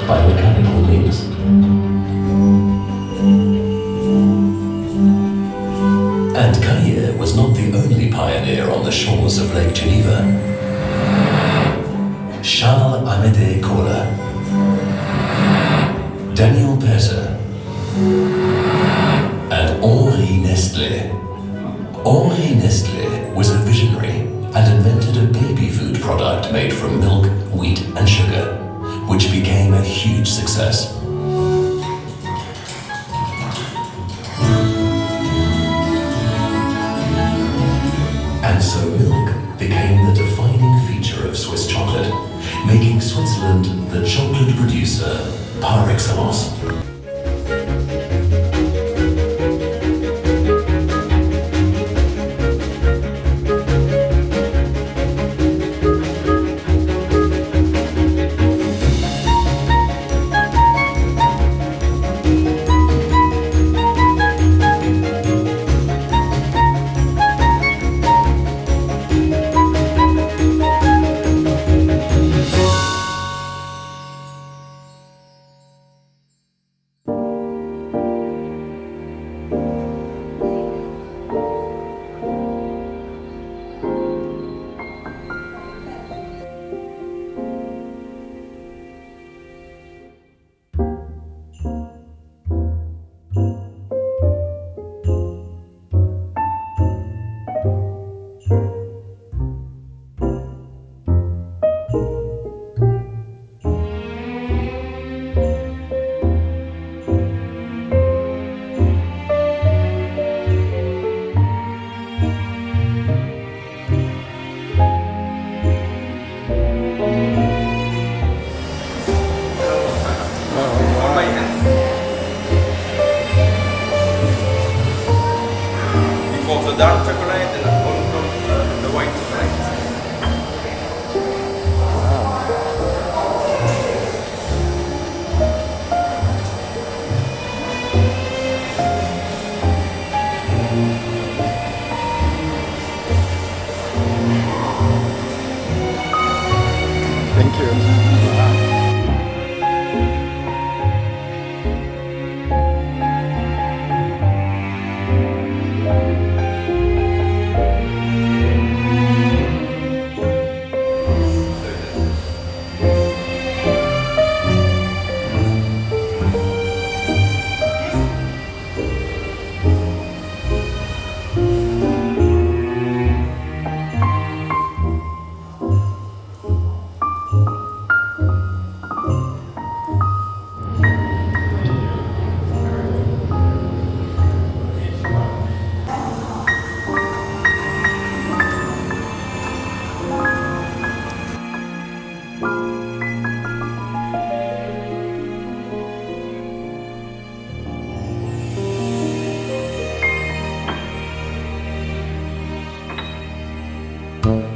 By mechanical means. And Cailler was not the only pioneer on the shores of Lake Geneva. Charles-Amédée Kohler, Daniel Peter, and Henri Nestlé. Henri Nestlé was a visionary and invented a baby food product made from milk, wheat, and sugar, which became a huge success. And so milk became the defining feature of Swiss chocolate, making Switzerland the chocolate producer par excellence. Before the dark chocolate and on the white chocolate. Thank you.